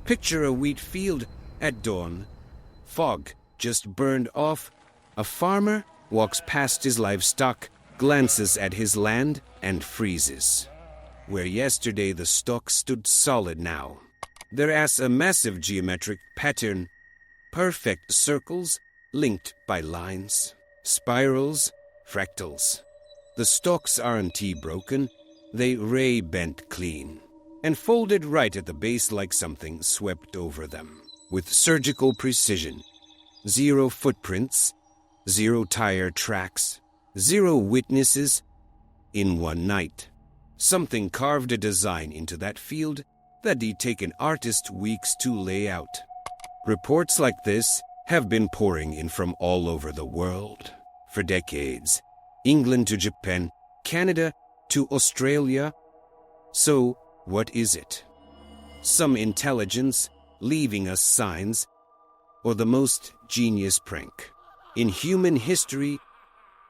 Picture a wheat field at dawn. Fog just burned off. A farmer walks past his livestock, glances at his land, and freezes. Where yesterday the stalk stood solid now. There's a massive geometric pattern. Perfect circles linked by lines. Spirals, fractals. The stalks aren't broken, they ray-bent clean. And folded right at the base like something swept over them. With surgical precision. 0 footprints, 0 tire tracks, 0 witnesses in one night. Something carved a design into that field that'd take an artist weeks to lay out. Reports like this have been pouring in from all over the world for decades. England to Japan, Canada to Australia. So, what is it? Some intelligence leaving us signs, or the most genius prank in human history?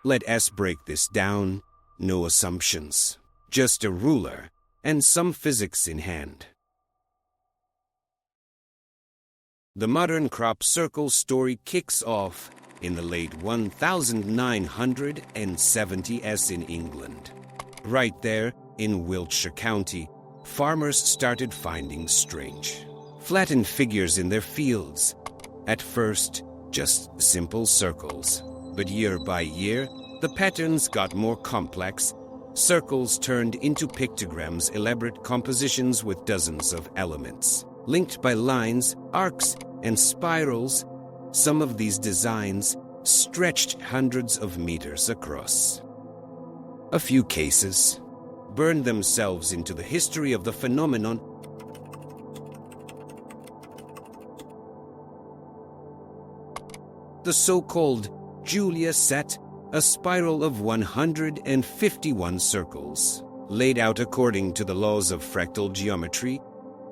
Let us break this down. No assumptions, just a ruler and some physics in hand. The modern crop circle story kicks off in the late 1970s in England. Right there in Wiltshire County, farmers started finding strange, flattened figures in their fields. At first, just simple circles. But year by year, the patterns got more complex. Circles turned into pictograms, elaborate compositions with dozens of elements. Linked by lines, arcs, and spirals, some of these designs stretched hundreds of meters across. A few cases burned themselves into the history of the phenomenon. The so-called Julia set, a spiral of 151 circles, laid out according to the laws of fractal geometry,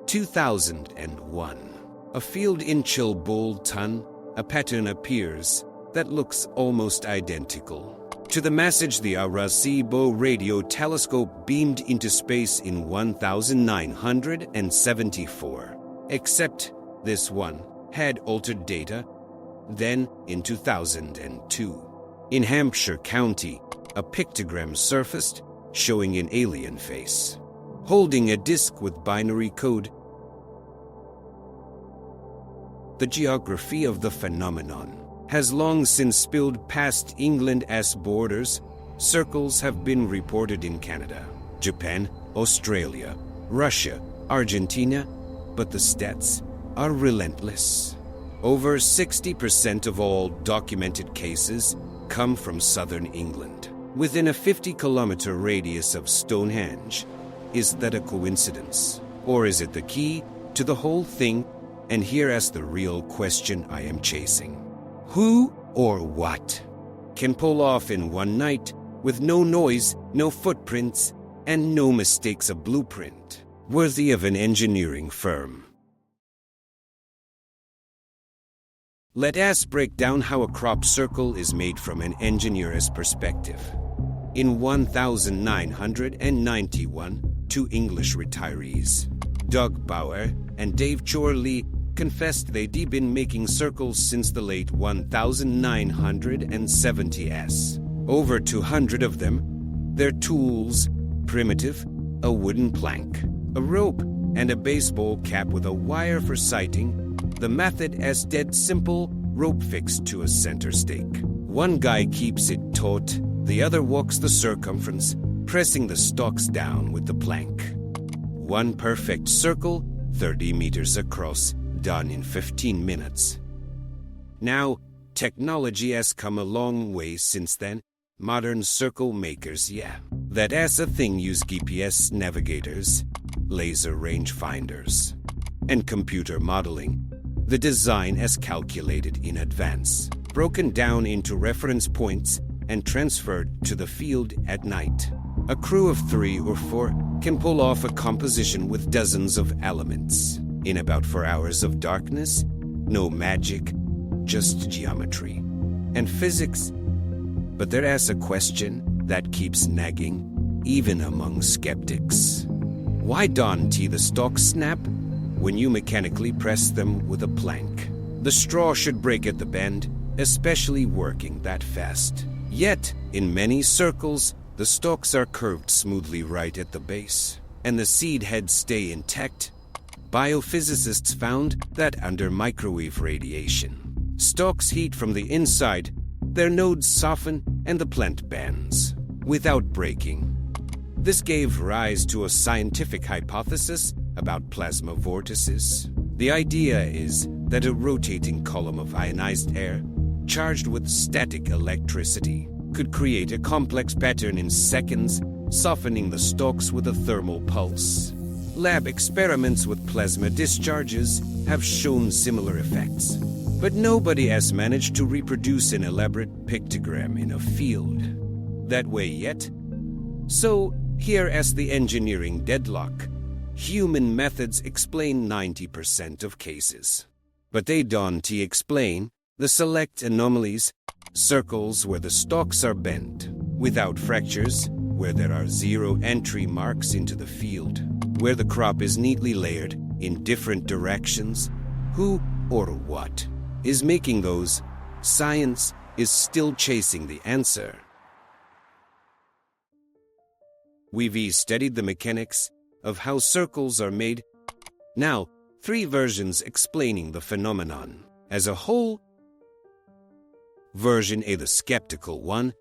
2001. A field in Chilbolton, a pattern appears that looks almost identical to the message the Arecibo radio telescope beamed into space in 1974. Except this one had altered data. Then, in 2002, in Hampshire County, a pictogram surfaced showing an alien face, holding a disk with binary code. The geography of the phenomenon has long since spilled past England's borders. Circles have been reported in Canada, Japan, Australia, Russia, Argentina, but the stats are relentless. Over 60% of all documented cases come from southern England, within a 50-kilometer radius of Stonehenge. Is that a coincidence? Or is it the key to the whole thing? And here's the real question I am chasing. Who or what can pull off in one night, with no noise, no footprints, and no mistakes, a blueprint worthy of an engineering firm? Let us break down how a crop circle is made from an engineer's perspective. In 1991, 2 English retirees, Doug Bauer and Dave Chorley, confessed they'd been making circles since the late 1970s. Over 200 of them. Their tools, primitive, a wooden plank, a rope, and a baseball cap with a wire for sighting. The method is dead simple, rope fixed to a center stake. One guy keeps it taut, the other walks the circumference, pressing the stalks down with the plank. One perfect circle, 30 meters across, done in 15 minutes. Now, technology has come a long way since then. Modern circle makers, that's a thing, use GPS navigators, laser rangefinders, and computer modeling. The design is calculated in advance, broken down into reference points, and transferred to the field at night. A crew of 3 or 4 can pull off a composition with dozens of elements in about 4 hours of darkness. No magic, just geometry and physics. But there is a question that keeps nagging, even among skeptics. Why don't the stalks snap? when you mechanically press them with a plank. The straw should break at the bend, especially working that fast. Yet, in many circles, the stalks are curved smoothly right at the base, and the seed heads stay intact. Biophysicists found that under microwave radiation, stalks heat from the inside, their nodes soften, and the plant bends without breaking. This gave rise to a scientific hypothesis about plasma vortices. The idea is that a rotating column of ionized air, charged with static electricity, could create a complex pattern in seconds, softening the stalks with a thermal pulse. Lab experiments with plasma discharges have shown similar effects, but nobody has managed to reproduce an elaborate pictogram in a field that way yet. So, here as the engineering deadlock, human methods explain 90% of cases. But they don't explain the select anomalies, circles where the stalks are bent, without fractures, where there are zero entry marks into the field, where the crop is neatly layered in different directions. Who or what is making those? Science is still chasing the answer. We've studied the mechanics of how circles are made. Now, 3 versions explaining the phenomenon as a whole. Version A, the skeptical one.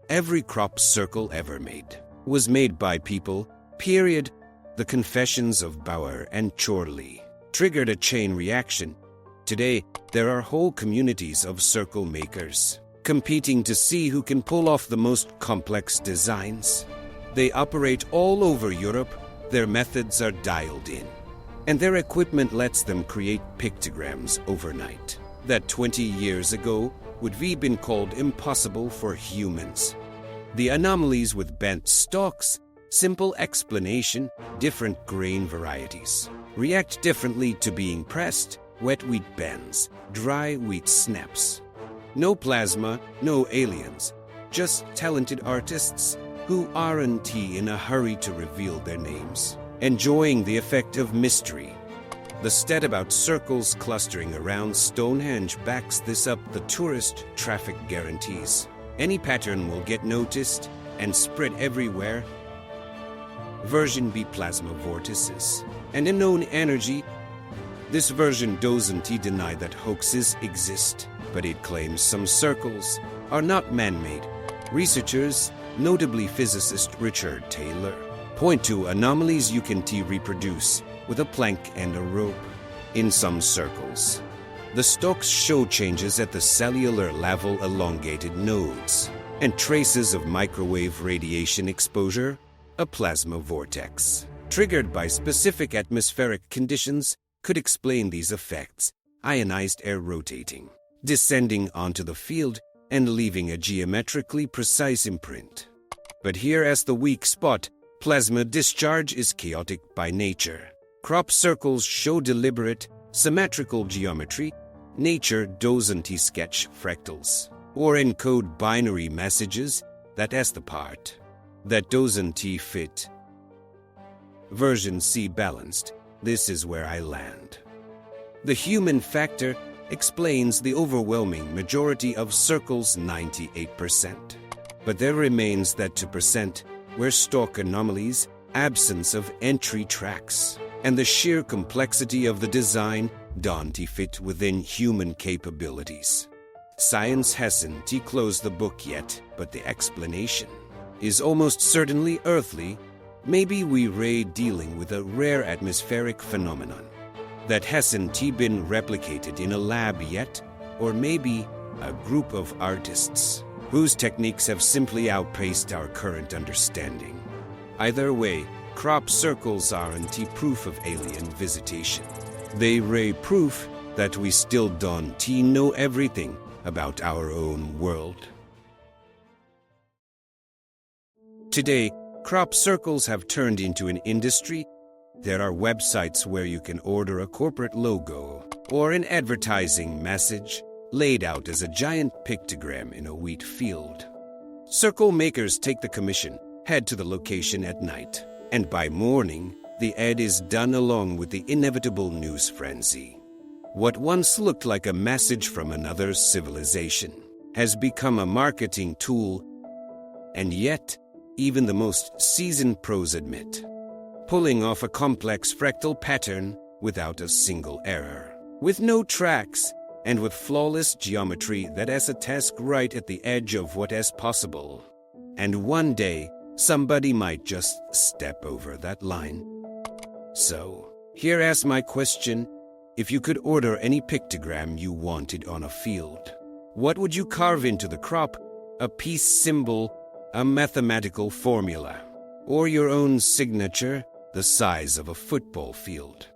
Every crop circle ever made was made by people, period. The confessions of Bauer and Chorley triggered a chain reaction. Today, there are whole communities of circle makers competing to see who can pull off the most complex designs. They operate all over Europe, their methods are dialed in, and their equipment lets them create pictograms overnight that 20 years ago would have been called impossible for humans. The anomalies with bent stalks, simple explanation, different grain varieties react differently to being pressed. Wet wheat bends, dry wheat snaps. No plasma, no aliens, just talented artists who aren't in a hurry to reveal their names, enjoying the effect of mystery. The stat about circles clustering around Stonehenge backs this up. The tourist traffic guarantees any pattern will get noticed and spread everywhere. Version B, plasma vortices and unknown energy. This version doesn't deny that hoaxes exist, but it claims some circles are not man-made. Researchers, notably physicist Richard Taylor, point to anomalies you can reproduce with a plank and a rope. In some circles, the stalks show changes at the cellular level, elongated nodes, and traces of microwave radiation exposure, a plasma vortex, triggered by specific atmospheric conditions, could explain these effects. Ionized air rotating, descending onto the field, and leaving a geometrically precise imprint. But here as the weak spot, plasma discharge is chaotic by nature. Crop circles show deliberate, symmetrical geometry. Nature doesn't sketch fractals or encode binary messages. That is the part that doesn't fit. Version C, balanced. This is where I land. The human factor explains the overwhelming majority of circles, 98%. But there remains that 2% where stalk anomalies, absence of entry tracks, and the sheer complexity of the design don't fit within human capabilities. Science hasn't closed the book yet, but the explanation is almost certainly earthly. Maybe we're dealing with a rare atmospheric phenomenon that hasn't been replicated in a lab yet, or maybe a group of artists whose techniques have simply outpaced our current understanding. Either way, crop circles aren't proof of alien visitation. They're proof that we still don't know everything about our own world. Today, crop circles have turned into an industry. There are websites where you can order a corporate logo or an advertising message laid out as a giant pictogram in a wheat field. Circle makers take the commission, head to the location at night, and by morning, the ad is done along with the inevitable news frenzy. What once looked like a message from another civilization has become a marketing tool, and yet, even the most seasoned pros admit, pulling off a complex fractal pattern without a single error, with no tracks, and with flawless geometry that has a task right at the edge of what is possible. And one day, somebody might just step over that line. So, here asks my question: if you could order any pictogram you wanted on a field, what would you carve into the crop? A peace symbol, a mathematical formula, or your own signature, the size of a football field?